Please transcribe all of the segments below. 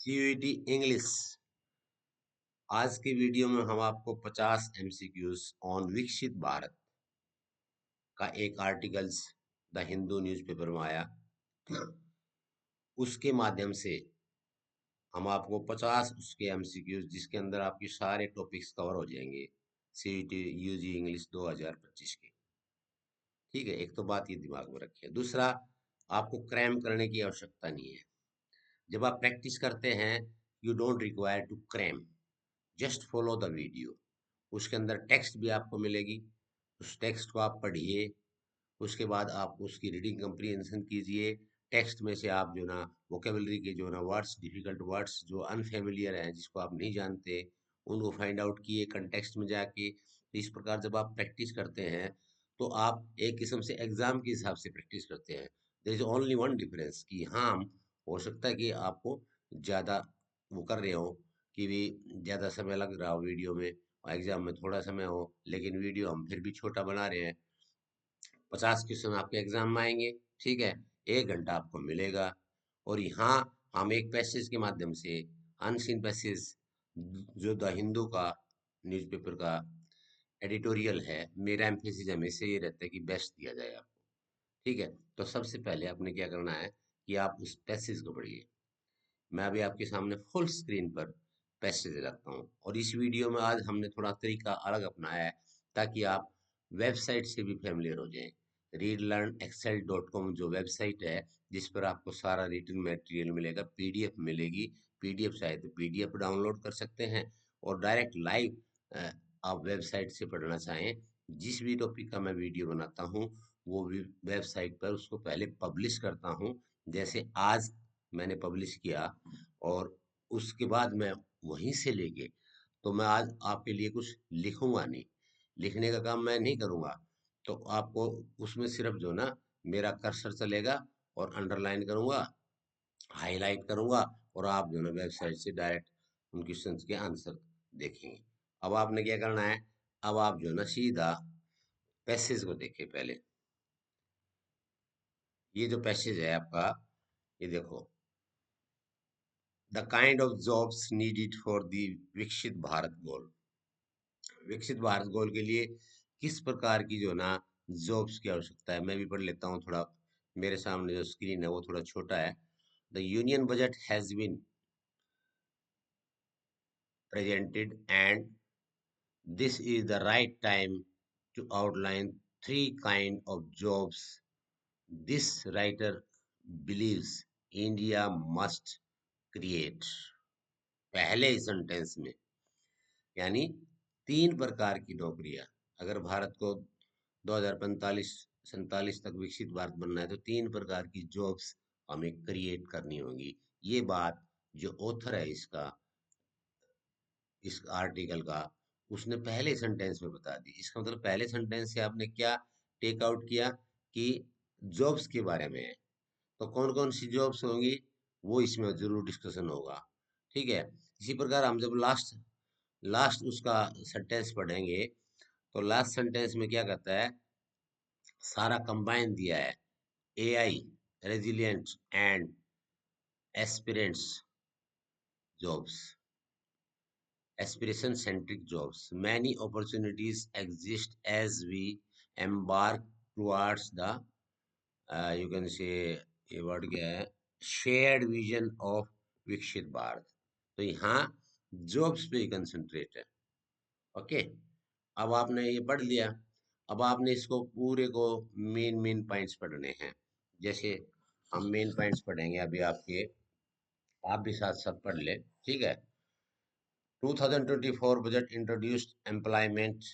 CUET English. आज की video में हम आपको 50 एमसीक्यूज ऑन विकसित भारत का एक आर्टिकल्स द हिंदू न्यूज़पेपर में आया, उसके माध्यम से हम आपको 50 उसके एमसीक्यूज जिसके अंदर आपके सारे टॉपिक्स कवर हो जाएंगे सीयूईटी यूजी इंग्लिश 2025 के। ठीक है, एक तो बात ये दिमाग में रखिए। दूसरा, आपको क्रैम करने की आवश्यकता नहीं है। जब आप प्रैक्टिस करते हैं, you don't require to cram, just follow the video. उसके अंदर टेक्स्ट भी आपको मिलेगी, उस टेक्स्ट को आप पढ़िए। उसके बाद आप उसकी रीडिंग कंप्रीहेंशन कीजिए। टेक्स्ट में से आप जो ना वोकेबलरी के जो ना वर्ड्स, डिफिकल्ट वर्ड्स जो अनफेमिलियर हैं, जिसको आप नहीं जानते, उनको फाइंड आउट किए कंटेक्स्ट में जाके। तो इस प्रकार जब आप प्रैक्टिस करते हैं तो आप एक किस्म से एग्जाम के हिसाब से प्रैक्टिस करते हैं। There is only one difference कि हाँ, हो सकता है कि आपको ज़्यादा वो कर रहे हो कि भी ज़्यादा समय लग रहा हो वीडियो में, और एग्जाम में थोड़ा समय हो, लेकिन वीडियो हम फिर भी छोटा बना रहे हैं। 50 क्वेश्चन आपके एग्जाम में आएंगे, ठीक है, 1 घंटा आपको मिलेगा। और यहाँ हम एक पैसेज के माध्यम से, अनसीन पैसेज, जो द हिंदू का न्यूज़पेपर का एडिटोरियल है, मेरा एम्फेसिस हमेशा ये रहता है कि बेस्ट दिया जाए आपको। ठीक है, तो सबसे पहले आपने क्या करना है कि आप उस पैसेज को पढ़िए। मैं अभी आपके सामने फुल स्क्रीन पर पैसेज रखता हूँ, और इस वीडियो में आज हमने थोड़ा तरीका अलग अपनाया है ताकि आप वेबसाइट से भी फेमिलियर हो जाएं। readlearnexcel.com जो वेबसाइट है, जिस पर आपको सारा रिटन मटेरियल मिलेगा, पीडीएफ मिलेगी। पीडीएफ चाहे तो पीडीएफ डाउनलोड कर सकते हैं, और डायरेक्ट लाइव आप वेबसाइट से पढ़ना चाहें, जिस भी टॉपिक का मैं वीडियो बनाता हूँ वो भी वेबसाइट पर उसको पहले पब्लिश करता हूँ। जैसे आज मैंने पब्लिश किया, और उसके बाद मैं वहीं से लेके, तो मैं आज आपके लिए कुछ लिखूंगा नहीं, लिखने का काम मैं नहीं करूंगा। तो आपको उसमें सिर्फ जो ना मेरा कर्सर चलेगा, और अंडरलाइन करूंगा, हाईलाइट करूंगा, और आप जो ना वेबसाइट से डायरेक्ट उन क्वेश्चंस के आंसर देखेंगे। अब आपने क्या करना है, अब आप जो ना सीधा पैसेज को देखिए पहले। ये जो पैसेज है आपका, ये देखो, the kind of jobs needed for the विकसित भारत गोल। विकसित भारत गोल के लिए किस प्रकार की जो ना जॉब्स की आवश्यकता है, मैं भी पढ़ लेता हूँ थोड़ा। मेरे सामने जो स्क्रीन है वो थोड़ा छोटा है। The union budget has been presented, and this is the right time to outline 3 kind of jobs this writer believes India must create। पहले ही सेंटेंस में, यानी 3 प्रकार की नौकरियां, अगर भारत को 2045-47 तक विकसित भारत बनना है तो 3 प्रकार की जॉब्स हमें क्रिएट करनी होंगी। ये बात जो ऑथर है इस आर्टिकल का, उसने पहले सेंटेंस में बता दी। इसका मतलब पहले सेंटेंस से आपने क्या टेक आउट किया कि जॉब्स के बारे में है। तो कौन कौन सी जॉब्स होंगी वो इसमें जरूर डिस्कशन होगा। ठीक है, इसी प्रकार हम जब लास्ट लास्ट उसका सेंटेंस पढ़ेंगे, तो लास्ट सेंटेंस में क्या कहता है, सारा कंबाइन दिया है। AI, resilient and aspirants jobs, aspiration centric jobs, many opportunities exist as we embark towards the you can say, ये वर्ड क्या है, शेयर्ड विजन ऑफ विकसित भारत। तो यहाँ जॉब्स पे ही कंसंट्रेट है। ओके, अब आपने ये पढ़ लिया। अब आपने इसको पूरे को मेन मेन पॉइंट्स पढ़ने हैं। जैसे हम मेन पॉइंट्स पढ़ेंगे अभी आपके, आप भी साथ साथ पढ़ ले, ठीक है। 2024 budget introduced employment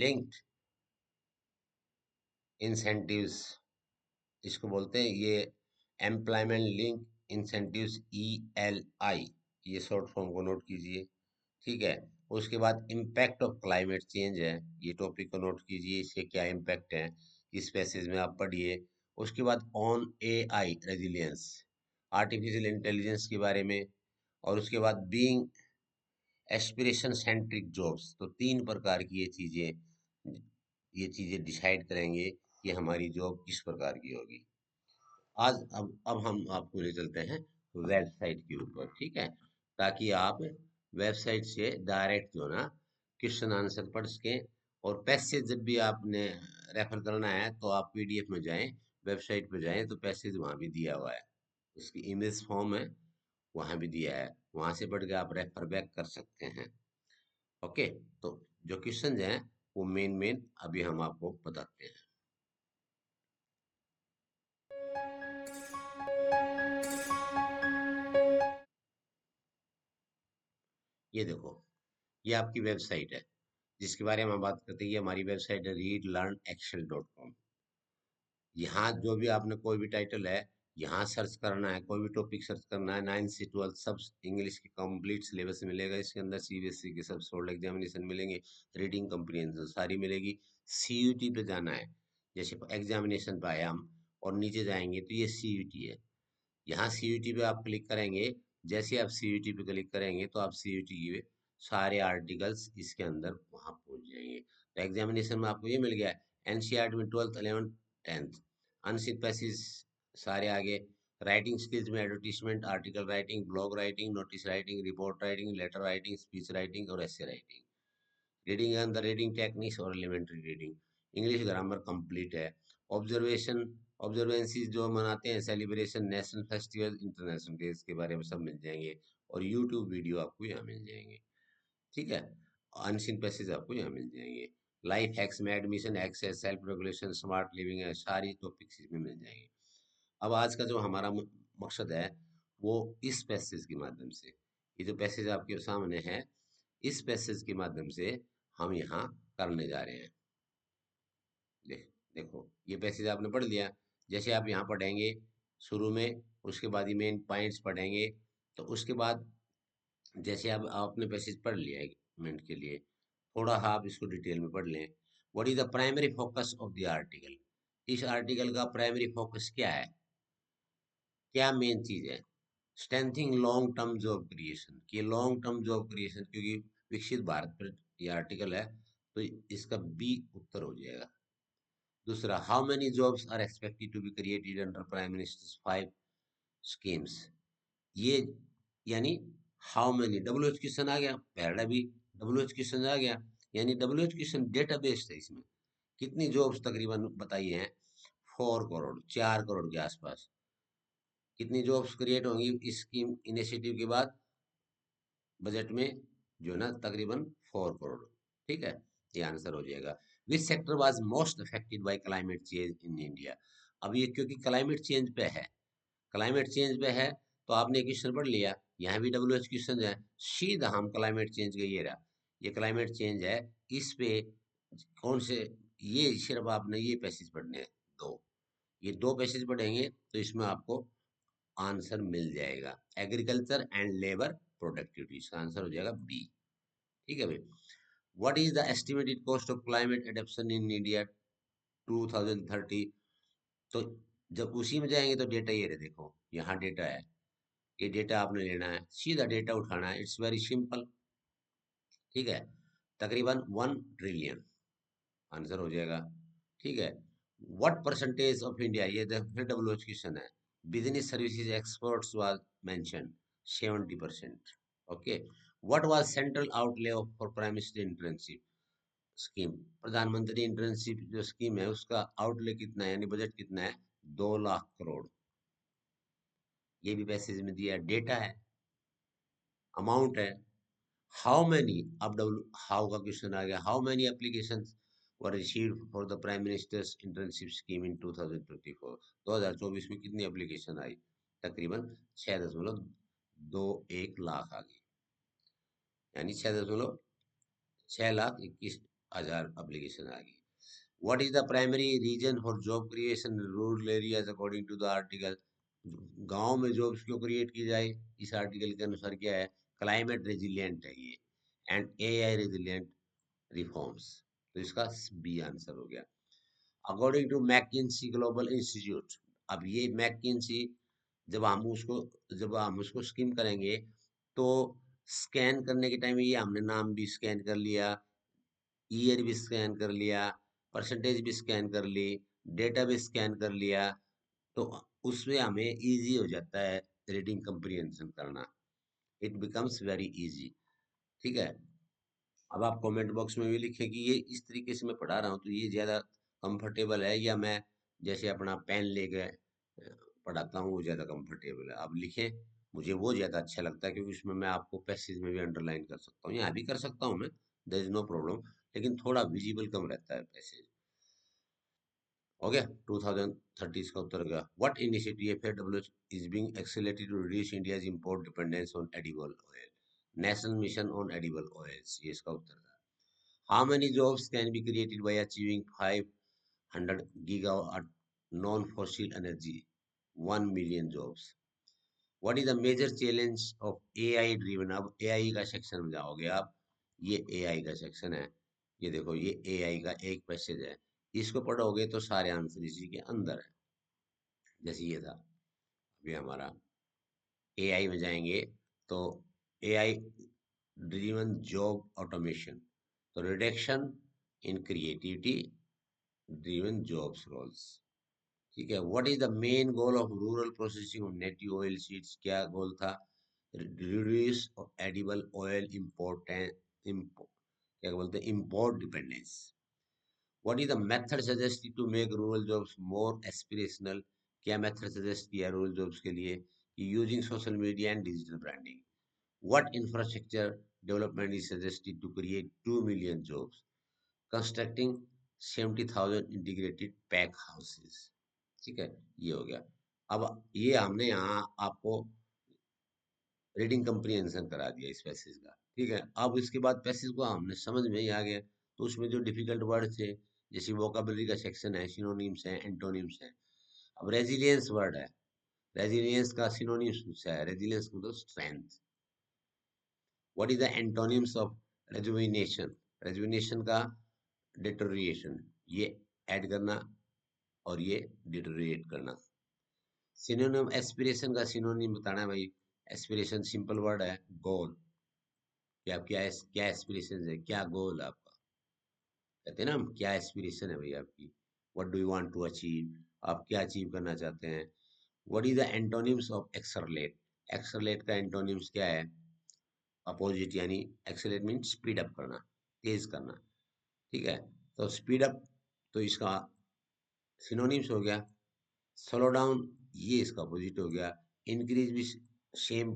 linked incentives, इसको बोलते हैं ये एम्प्लॉयमेंट लिंक इंसेंटिव्स, ELI, ये शॉर्ट फॉर्म को नोट कीजिए। ठीक है, उसके बाद इम्पैक्ट ऑफ क्लाइमेट चेंज है, ये टॉपिक को नोट कीजिए, इसके क्या इम्पैक्ट है, इस पैसेज में आप पढ़िए। उसके बाद on AI resilience, artificial intelligence के बारे में। और उसके बाद बीइंग एस्पिरेशन सेंट्रिक जॉब्स, तो 3 प्रकार की ये चीजें डिसाइड करेंगे कि हमारी जॉब किस प्रकार की होगी। आज अब हम आपको ले चलते हैं वेबसाइट के ऊपर, ठीक है। ताकि आप वेबसाइट से डायरेक्ट जो ना क्वेश्चन आंसर पढ़ सकें। और पैसेज जब भी आपने रेफर करना है तो आप पीडीएफ में जाएं, वेबसाइट पे जाएं तो पैसेज वहाँ भी दिया हुआ है, उसकी इमेज फॉर्म है, वहाँ भी दिया है, वहाँ से पढ़ के आप रेफर बैक कर सकते हैं। ओके, तो जो क्वेश्चन हैं वो मेन मेन अभी हम आपको बताते हैं। ये देखो, ये आपकी वेबसाइट है जिसके बारे में हम बात करते हैं। ये हमारी वेबसाइट है readlearnexcel.com। यहाँ जो भी आपने कोई भी टाइटल है, यहाँ सर्च करना है, कोई भी टॉपिक सर्च करना है, 9th से 12th सब इंग्लिश की कंप्लीट सिलेबस मिलेगा इसके अंदर। सीबीएसई के सब सोल्ड एग्जामिनेशन मिलेंगे, रीडिंग कंप्रीहेंशन सारी मिलेगी। सीयूटी पे जाना है, जैसे एग्जामिनेशन पे आए हम और नीचे जाएंगे तो ये सीयूटी है। यहाँ सीयूटी पे आप क्लिक करेंगे, जैसे आप सीयूटी पे क्लिक करेंगे तो आप सीयूटी के सारे आर्टिकल्स इसके अंदर वहाँ पहुँच जाएंगे। तो एग्जामिनेशन में आपको ये मिल गया, एनसीईआरटी में 12th 11th 10th अनसिप पैसेज सारे आगे। राइटिंग स्किल्स में advertisement, article writing, blog writing, notice writing, report writing, letter writing, speech writing और ऐसे writing. Reading and the reading techniques और elementary reading, English grammar complete है। Observation, observances जो मनाते हैं, celebration, national festival, international days के बारे में सब मिल जाएंगे। और यूट्यूब वीडियो आपको यहाँ मिल जाएंगे, ठीक है। अनसीन पैसेज आपको यहाँ मिल जाएंगे। लाइफ हैक्स में admission, access, self regulation, smart living है, सारी टॉपिक्स इसमें मिल जाएंगे। अब आज का जो हमारा मकसद है वो इस पैसेज के माध्यम से, ये जो पैसेज आपके सामने है, इस पैसेज के माध्यम से हम यहाँ करने जा रहे हैं। देख देखो, ये पैसेज आपने पढ़ लिया, जैसे आप यहाँ पढ़ेंगे शुरू में, उसके बाद ये मेन पॉइंट्स पढ़ेंगे। तो उसके बाद जैसे आप आपने पैसेज पढ़ लिया एक मिनट के लिए, थोड़ा आप इसको डिटेल में पढ़ लें। What is the primary focus of the article, इस आर्टिकल का प्राइमरी फोकस क्या है, क्या मेन चीज है। Strengthening long term job creation, कि लॉन्ग टर्म जॉब क्रिएशन, क्योंकि विकसित भारत पर ये आर्टिकल है तो इसका बी उत्तर हो जाएगा। दूसरा, how many jobs are expected to be created under prime minister's 5 schemes, ये यानी how many, W H question आ गया, पहला भी डब्ल्यू एच क्वेश्चन आ गया, यानी डब्ल्यू एच क्वेश्चन डेटाबेस है इसमें। कितनी जॉब्स तकरीबन बताई हैं, 4 करोड़, 4 करोड़ के आसपास कितनी जॉब्स क्रिएट होंगी इस स्कीम इनिशिएटिव के बाद बजट में, जो ना तकरीबन 4 करोड़, ठीक है। ये आंसर हो जाएगा। Which sector was most affected by climate change in India, अब ये क्योंकि क्लाइमेट चेंज पे है, क्लाइमेट चेंज पे है तो आपने क्वेश्चन पढ़ लिया, यहाँ भी डब्ल्यू एच क्वेश्चन है, सीधा हम क्लाइमेट चेंज का ये रहा, ये क्लाइमेट चेंज है, इस पे कौन से, ये सिर्फ आपने ये पैसेज पढ़ने हैं दो, ये दो पैसेज पढ़ेंगे तो इसमें आपको आंसर मिल जाएगा। एग्रीकल्चर एंड लेबर प्रोडक्टिविटी, इसका आंसर हो जाएगा बी, ठीक है भाई। What is the estimated cost of climate adaptation in India 2030, तो जब उसी में जाएंगे तो डेटा ये रहे, देखो यहाँ डेटा है, ये डेटा आपने लेना है, सीधा डेटा उठाना है, इट्स वेरी सिंपल, ठीक है। तकरीबन 1 ट्रिलियन आंसर हो जाएगा, ठीक है। व्हाट परसेंटेज ऑफ इंडिया, ये फिर डब्ल्यू एच क्वेश्चन है, business services experts was mention 70%, okay. What was central outlay for prime minister internship scheme, प्रधानमंत्री इंटर्नशिप जो स्कीम है उसका आउटले कितना है, यानी बजट कितना है, 2 लाख करोड़, ये भी पैसेज में दिया है, डेटा है, अमाउंट है। हाउ मैनी, अब डब्ल्यू हाउ का क्वेश्चन आ गया, how many application were received for the prime ministers internship scheme in 2024, 2024 में कितनी एप्लीकेशन आई, तकरीबन 6.21 लाख आ गई, यानी 6.6 लाख 21 हजार एप्लीकेशन आ गई। What is the primary reason for job creation in rural areas according to the article, गांव में जॉब्स क्यों क्रिएट की जाए, इस आर्टिकल के अनुसार क्या है, क्लाइमेट रेजिलिएंट है ये, एंड एआई रेजिलिएंट रिफॉर्म्स, तो इसका बी आंसर हो गया। अकॉर्डिंग टू मैकिंसी ग्लोबल इंस्टीट्यूट, अब ये मैकिंसी जब हम उसको स्कीम करेंगे तो स्कैन करने के टाइम ये हमने नाम भी स्कैन कर लिया, ईयर भी स्कैन कर लिया, परसेंटेज भी स्कैन कर ली, डेटा भी स्कैन कर लिया, तो उसमें हमें इजी हो जाता है रीडिंग कंप्रीहेंशन करना। It becomes very easy. ठीक है, अब आप कमेंट बॉक्स में भी लिखें कि ये इस तरीके से मैं पढ़ा रहा हूँ तो ये ज़्यादा कंफर्टेबल है, या मैं जैसे अपना पेन लेके पढ़ाता हूँ वो ज़्यादा कंफर्टेबल है। आप लिखें, मुझे वो ज़्यादा अच्छा लगता है, क्योंकि उसमें मैं आपको पैसेज में भी अंडरलाइन कर सकता हूँ, यहाँ भी कर सकता हूँ मैं, देयर इज नो प्रॉब्लम, लेकिन थोड़ा विजिबल कम रहता है पैसेज। हो गया, 2030 इसका उत्तर गया। What initiative F A W is being accelerated to reduce India's import dependence on edible oil, national mission on edible oils, ये इसका उत्तर था। How many jobs can be created by achieving 500 gigawatt non-fossil energy? 1 million jobs. What is the major challenge of AI driven? अब AI का section में जाओगे आप, ये AI का सेक्शन है, ये देखो ये AI का एक पैसेज है, इसको पढ़ोगे तो सारे आंसर इसी के अंदर है। जैसे ये था, अभी हमारा AI में जाएंगे तो AI ड्रिवन जॉब ऑटोमेशन, तो reduction in creativity driven jobs roles. ठीक है, what is the main goal of rural processing of native oil seeds, क्या गोल था? रिड्यूस एडिबल ऑयल इम्पोर्ट, क्या बोलते हैं, import dependence. What is the method suggested to make rural jobs more aspirational, क्या method suggest किया rural jobs के लिए? Using social media and digital branding. What infrastructure development is suggested to create 2 million jobs, constructing 70,000 integrated pack houses. ठीक है, ये हो गया। अब ये हमने यहाँ आपको रीडिंग कंप्रीहेंशन करा दिया इस पैसेज का। ठीक है, अब इसके बाद पैसेज को हमने समझ में ही आ गया, तो उसमें जो डिफिकल्ट वर्ड थे, जैसे वोकेबलरी का सेक्शन है, सिनोनिम्स है, एंटोनिम्स है। अब रेजिलियंस वर्ड है, रेजिलियंस का सिनोनिम्स पूछा है, रेजिलियंस मतलब strength. What is the antonyms of rejuvenation, rejuvenation का डिटोरिएशन, ये ऐड करना और ये डिटोरिएट करना। सिनोनिम एस्पिरेशन का सिनोनिम बताना है भाई, एस्पिरेशन सिंपल वर्ड है, गोल, कि आप क्या एस्पिरेशन है, क्या गोल है आपका, कहते हैं ना हम, क्या एस्पिरेशन है भाई आपकी, what do you want to achieve, आप क्या अचीव करना चाहते हैं। What is the antonyms of accelerate, accelerate का एंटोनिम्स क्या है? अपोजिट, यानी एक्सरलेट मीन स्पीड अप करना, तेज करना। ठीक है, तो स्पीड अप, तो इसका सिनोनिम्स हो गया। स्लो डाउन, ये इसका अपोजिट हो गया। इंक्रीज भी सेम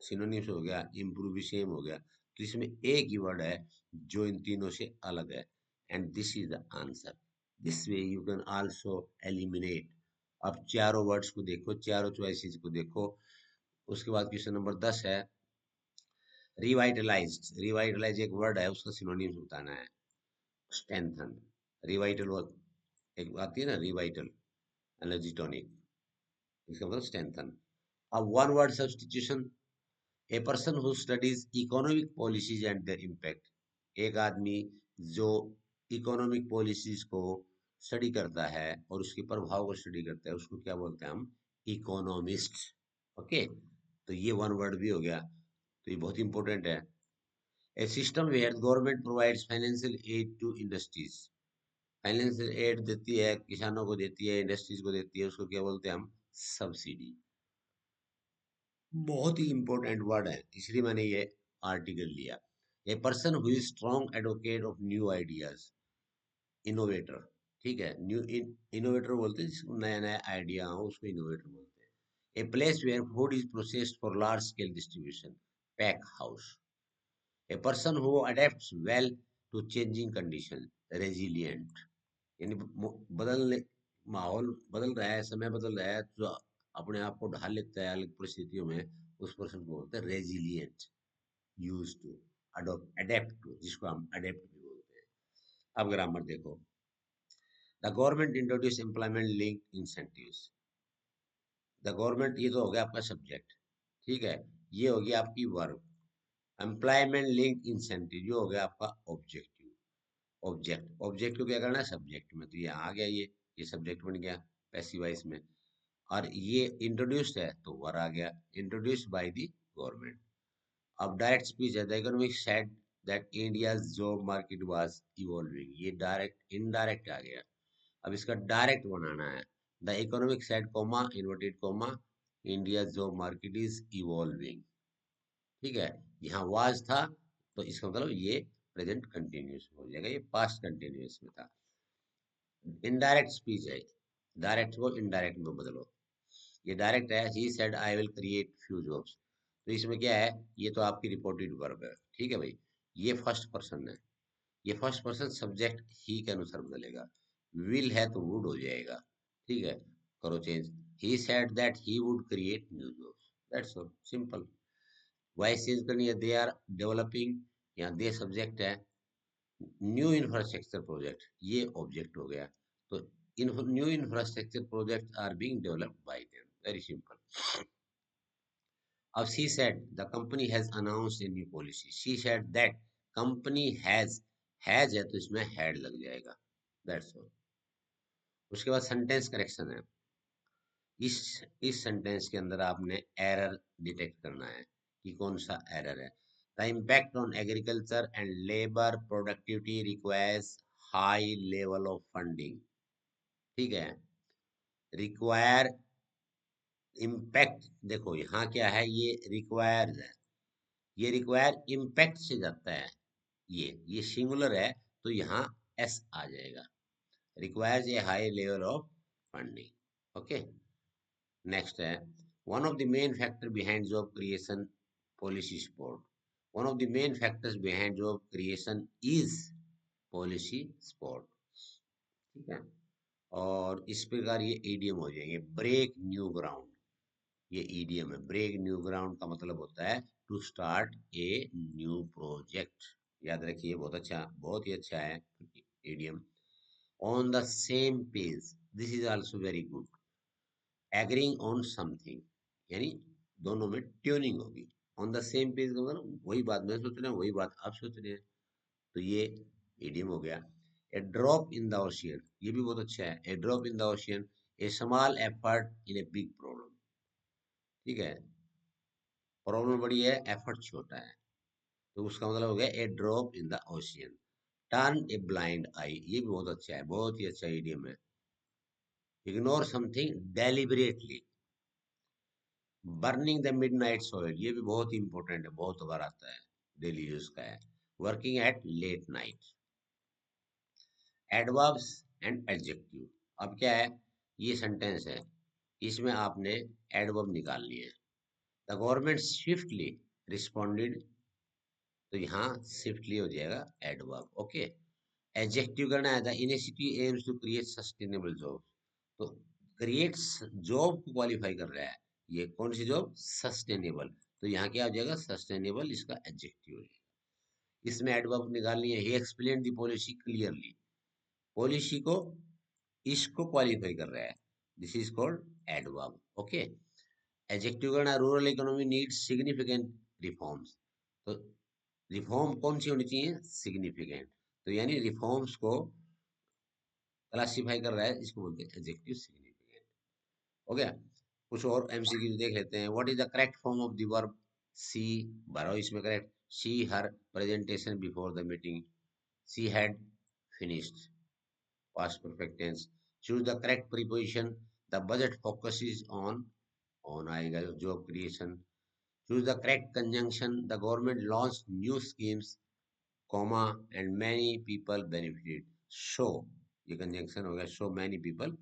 सिनोनिम्स हो गया, इम्प्रूव भी सेम हो गया। तो इसमें एक ही वर्ड है जो इन तीनों से अलग है, and this is the answer. This way you can also eliminate. अब चारों वर्ड्स को देखो, चारों चॉइसेस को देखो। उसके बाद क्वेश्चन नंबर 10 है, रिवाइटलाइज्ड, रिवाइटलाइज एक वर्ड है, उसका सिनोनिम्स बताना है। स्ट्रेंथन, रिवाइटल एक आती है ना, रिवाइटल एनर्जी टॉनिक, इसका मतलब स्ट्रेंथन। अब one word substitution, A person who studies economic policies and there impact, एक आदमी जो इकोनॉमिक पॉलिसीज को स्टडी करता है और उसके प्रभाव को स्टडी करता है, उसको क्या बोलते हैं हम? इकोनॉमिस्ट। ओके, तो ये वन वर्ड भी हो गया, तो ये बहुत इंपॉर्टेंट है। A system where government provides financial aid to industries, financial aid देती है, किसानों को देती है, इंडस्ट्रीज को देती है, उसको क्या बोलते हैं हम? सब्सिडी। बहुत ही इंपॉर्टेंट वर्ड है, इसलिए मैंने ये आर्टिकल लिया। ए person who is strong advocate of new ideas, innovator. ठीक है, न्यू इनोवेटर बोलते हैं जिसको नया नया आइडिया हो, उसको इनोवेटर बोलते हैं। A place where food is processed for large scale distribution, pack house. A person who adapts well to changing condition, resilient, यानी बदलने, माहौल बदल रहा है, समय बदल रहा है, तो अपने आप को ढाल लेता है अलग परिस्थितियों में, उस पर्सन को बोलते हैं resilient. Use to, adopt, adapt to, जिसको हम अडेप्ट भी बोलते हैं। अब ग्रामर देखो, the government introduce employment link incentives. The government, ये तो हो गया आपका सब्जेक्ट। ठीक है, ये हो गया आपकी वर्ब। एम्प्लॉयमेंट लिंक इंसेंटिव, ये हो गया आपका ऑब्जेक्टिव। ऑब्जेक्ट, ऑब्जेक्ट को क्या करना है सब्जेक्ट में, तो ये आ गया, ये सब्जेक्ट बन गया पैसिव वॉइस में। और ये इंट्रोड्यूस्ड है तो वर आ गया, इंट्रोड्यूस्ड बाय द गवर्नमेंट। अब डायरेक्ट स्पीच है, the economic said that India's job market was evolving, ये डायरेक्ट इनडायरेक्ट आ गया। अब इसका डायरेक्ट बनाना है, the economic said coma inverted coma India job market is evolving. ठीक है, यहाँ वाज था तो इसका मतलब ये प्रेजेंट कंटिन्यूस हो जाएगा, ये पास्ट कंटिन्यूस में था। इनडायरेक्ट स्पीच है, डायरेक्ट को इनडायरेक्ट में बदलो। ये डायरेक्ट है, he said I will create few jobs, तो इसमें क्या है, ये तो आपकी रिपोर्टेड वर्ब है, ठीक है भाई। ये फर्स्ट पर्सन है, ये फर्स्ट पर्सन सब्जेक्ट ही के अनुसार बदलेगा। विल है तो वुड हो जाएगा, ठीक है। करो change, he said that he would create new jobs, that's all, simple. Voice change करनी है, दे आर डेवलपिंग, यहाँ दे सब्जेक्ट है, न्यू इंफ्रास्ट्रक्चर प्रोजेक्ट ये ऑब्जेक्ट हो गया, तो new infrastructure project are being developed by them, very simple. अब she said the company has announced a new policy, she said that company has है तो इसमें हैड लग जाएगा, दैट्स ऑल। उसके बाद सेंटेंस करेक्शन है, इस इस सेंटेंस के अंदर आपने एरर डिटेक्ट करना है कि कौन सा एरर है। The impact on agriculture and labour productivity requires high level of funding, ठीक है। रिक्वायर, इम्पैक्ट, देखो यहाँ क्या है, ये रिक्वायर है, ये रिक्वायर इम्पैक्ट से जाता है, ये सिंगुलर है तो यहाँ एस आ जाएगा, requires a high level of funding, okay. Next है, one of the main factor behind job creation policy support, one of the main factors behind job creation is policy support, ठीक है। और इस प्रकार ये ईडीएम हो जाएंगे, ब्रेक न्यू ग्राउंड, ये ईडीएम है। ब्रेक न्यू ग्राउंड का मतलब होता है to start a new project, याद रखिए, बहुत ही अच्छा है idiom. On the same page, this is also very good. Agreeing on something, यानी दोनों में ट्यूनिंग होगी। ऑन द सेम पेज का मतलब वही बात मैं सोच रहा हूँ, वही बात आप सोच रहे हैं, तो ये ईडीएम हो गया। A drop in the ocean, ये भी बहुत अच्छा है, a drop in the ocean, a small effort in a big problem, ठीक है। प्रॉब्लम बड़ी है, एफर्ट छोटा है, तो उसका मतलब हो गया a drop in the ocean. Turn a blind eye, ये भी बहुत अच्छा है, बहुत ही अच्छा ईडीएम है। Ignore something deliberately, burning the midnight soil, ये भी बहुत ही इंपॉर्टेंट है, बहुत बार आता है, डेली यूज का है। Working at late night. Adverbs and adjective, अब क्या है, ये सेंटेंस है, इसमें आपने एडवर्ब निकालनी है। द गवर्नमेंट स्विफ्टली रिस्पॉन्डेड, तो यहाँ स्विफ्टली हो जाएगा एडवर्ब, ओके। एडजेक्टिव करना है, the initiative aims to create sustainable job, तो क्रिएट जॉब को क्वालिफाई कर रहा है, ये कौन सी जॉब, सस्टेनेबल, तो यहाँ क्या हो जाएगा, सस्टेनेबल इसका एडजेक्टिव हो जाएगा। इसमें एडवर्ब निकालनी है, he explain the policy clearly, policy को, इसको क्वालिफाई कर रहा है, this is called adverb, okay. Adjective करना, rural economy needs significant reforms, तो रिफॉर्म कौन सी होनी चाहिए, सिग्निफिकेंट, तो यानी रिफॉर्म्स को क्लासिफाई कर रहा है, इसको बोलते हैं एडजेक्टिव सिग्निफिकेंट, हो गया। कुछ और एमसीक्यू देख लेते हैं। What is the correct form of the verb see, भरो इसमें correct, she her presentation before the meeting, she had finished, past perfect tense. Choose the correct preposition, the budget focuses on आएगा job creation. Choose the correct conjunction, the government launched new schemes, comma, and many people benefited. So ये conjunction हो गया, so many people,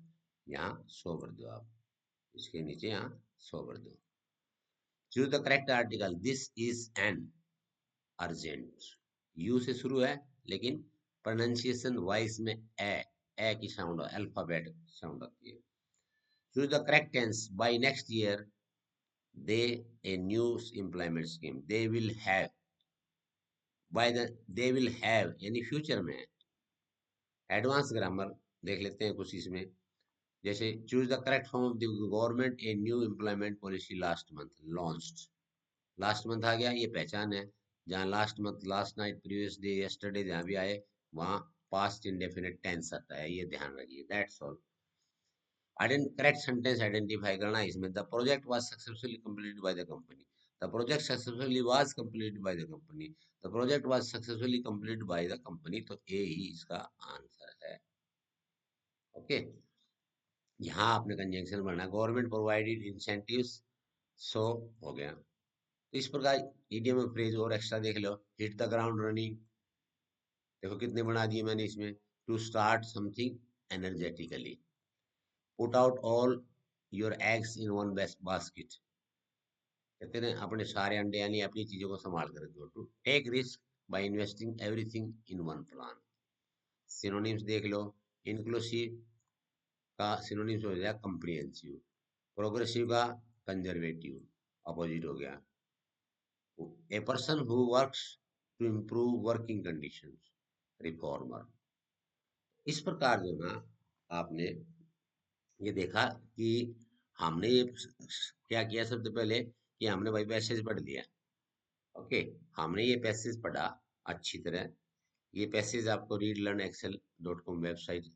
यहाँ so भर दो आप, इसके नीचे यहाँ so भर दो। Choose the correct article, this is an urgent, you से शुरू है लेकिन प्रोनाउंसिएशन वाइज में ए की साउंड, अल्फाबेट साउंड आती है। Choose the correct tense, by next year they a new employment scheme, they will have, by the, they will have यानी future में है। एडवांस ग्रामर देख लेते हैं कुछ इसमें, जैसे choose the correct form of the government a new employment policy last month launched, last month आ गया, ये पहचान है, जहाँ last month, last night, previous day, yesterday जहाँ भी आए वहाँ पास्ट इंडेफिनिट टेंस आता है, ये ध्यान रखिए, that's all. Correct sentence identify करना है इसमें, the project was successfully completed by the company, the project successfully was completed by the company, the project was successfully completed by the company, तो ए ही इसका आंसर है, ओके। यहाँ आपने conjunction बनना, government provided incentives, सो हो गया, तो इस प्रकार इडियम और फ्रेज और एक्स्ट्रा देख लो। हिट द ग्राउंड रनिंग, देखो कितने बना दिए मैंने इसमें। To start something energetically, put out all your eggs in one basket, कहते हैं अपने सारे अंडे यानी अपनी चीजों को संभाल कर रखो। To take risk by investing everything in one plan. Synonyms देख लो। इंक्लूसिव का सिनोनिम्स हो गया कंप्रिहेंसिव, प्रोग्रेसिव का कंजर्वेटिव, अपोजिट हो गया। A person who works to improve working conditions, reformer. इस प्रकार जो ना आपने ये देखा कि हमने ये क्या किया, सबसे पहले कि हमने भाई पैसेज पढ़ लिया। ओके, हमने ये पैसेज पढ़ा अच्छी तरह। ये पैसेज आपको readlearnexcel.com वेबसाइट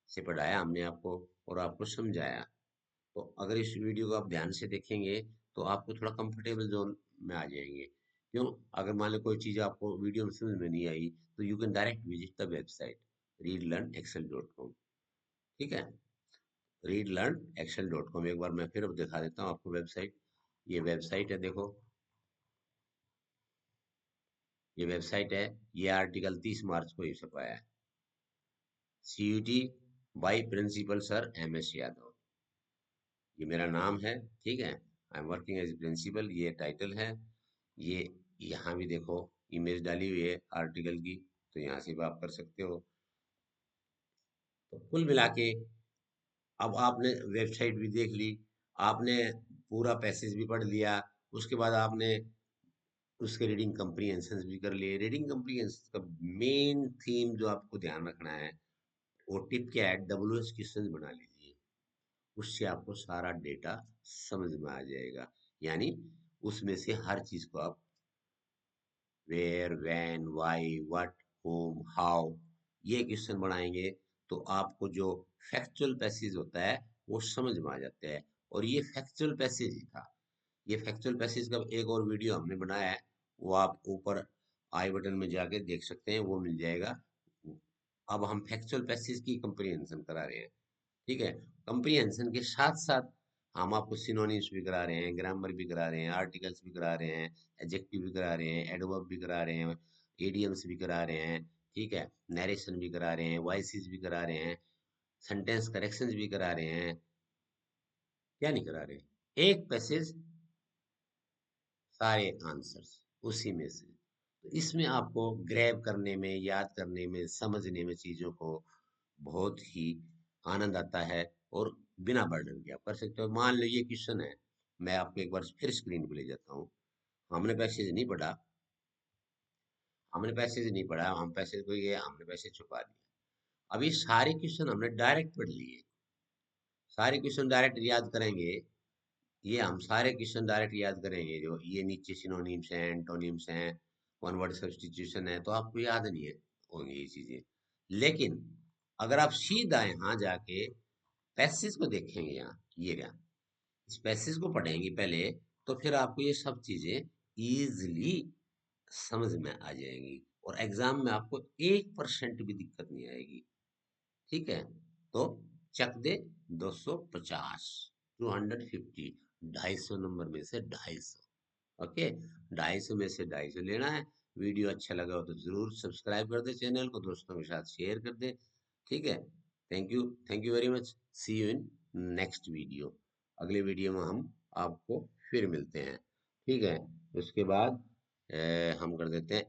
से पढ़ाया हमने आपको और आपको समझाया। तो अगर इस वीडियो को आप ध्यान से देखेंगे तो आपको थोड़ा कंफर्टेबल जोन में आ जाएंगे। क्यों? अगर मान लो कोई चीज़ आपको वीडियो में समझ में नहीं आई तो you can direct visit the website readlearnexcel.com। ठीक है, readlearnexcel.com। एक बार मैं फिर अब दिखा देता हूँ आपको वेबसाइट। ये वेबसाइट है, देखो ये वेबसाइट है। ये आर्टिकल 30 मार्च को ही छपाया है। CUT by principal sir MS Yadav, ये मेरा नाम है। ठीक है, I am working as principal, ये टाइटल है। ये यहाँ भी देखो इमेज डाली हुई है आर्टिकल की, तो यहाँ से भी आप कर सकते हो। तो कुल मिला के अब आपने वेबसाइट भी देख ली, आपने पूरा पैसेज भी पढ़ लिया, उसके बाद आपने उसके रीडिंग कम्प्रीहेंशन भी कर लिए। रीडिंग कम्प्रीहेंशन का मेन थीम जो आपको ध्यान रखना है, वो टिप क्या है, WH क्वेश्चन बना लीजिए। उससे आपको सारा डेटा समझ में आ जाएगा। यानी उसमें से हर चीज को आप where, when, why, what, whom, how, ये क्वेश्चन बनाएंगे तो आपको जो फैक्चुअल पैसेज होता है वो समझ में आ जाता है। और ये फैक्चुअल पैसेज ही था। ये फैक्चुअल पैसेज का एक और वीडियो हमने बनाया है, वो आप ऊपर आई बटन में जाके देख सकते हैं, वो मिल जाएगा। अब हम फैक्चुअल पैसेज की कंप्रीहेंशन करा रहे हैं। ठीक है, कंप्रीहेंशन के साथ साथ हम आपको सिनोनिम्स भी करा रहे हैं, ग्रामर भी करा रहे हैं, आर्टिकल्स भी करा रहे हैं, एडजेक्टिव भी करा रहे हैं, एडवर्ब भी करा रहे हैं, इडियम्स भी करा रहे हैं। ठीक है, नरेशन भी करा रहे हैं, वॉइसेस भी करा रहे हैं, सेंटेंस करेक्शंस भी करा रहे हैं। क्या नहीं करा रहे, एक पैसेज सारे आंसर्स उसी में से। तो इसमें आपको ग्रैब करने में, याद करने में, समझने में चीजों को बहुत ही आनंद आता है। और बिना बर्डन के आप कर सकते हो। मान लो ये क्वेश्चन है, मैं आपको एक बार फिर स्क्रीन पे ले जाता हूँ। हमने पैसेज नहीं पढ़ा, हमने पैसेज नहीं पढ़ा, हम पैसेज को ये हमने पैसेज छुपा दिया। अभी सारे क्वेश्चन हमने डायरेक्ट पढ़ लिए, सारे क्वेश्चन डायरेक्ट याद करेंगे। ये हम सारे क्वेश्चन डायरेक्ट याद करेंगे। जो ये नीचे सिनोनिम्स हैं, एंटोनिम्स हैं, वन वर्ड सब्स्टिट्यूशन है, तो आपको याद नहीं है होंगी ये चीजें। लेकिन अगर आप सीधा यहाँ जाके पैसेज को देखेंगे, यहाँ ये क्या, इस पैसेज को पढ़ेंगे पहले, तो फिर आपको ये सब चीजें इजीली समझ में आ जाएंगी और एग्जाम में आपको 1% भी दिक्कत नहीं आएगी। ठीक है, तो चक दे 250, 250, 250 नंबर में से 250। ओके, 250 में से 250 लेना है। वीडियो अच्छा लगा हो तो जरूर सब्सक्राइब कर दे, चैनल को दोस्तों के साथ शेयर कर दे। ठीक है, thank you very much. See you in next video. अगले वीडियो में हम आपको फिर मिलते हैं। ठीक है, उसके बाद हम कर देते हैं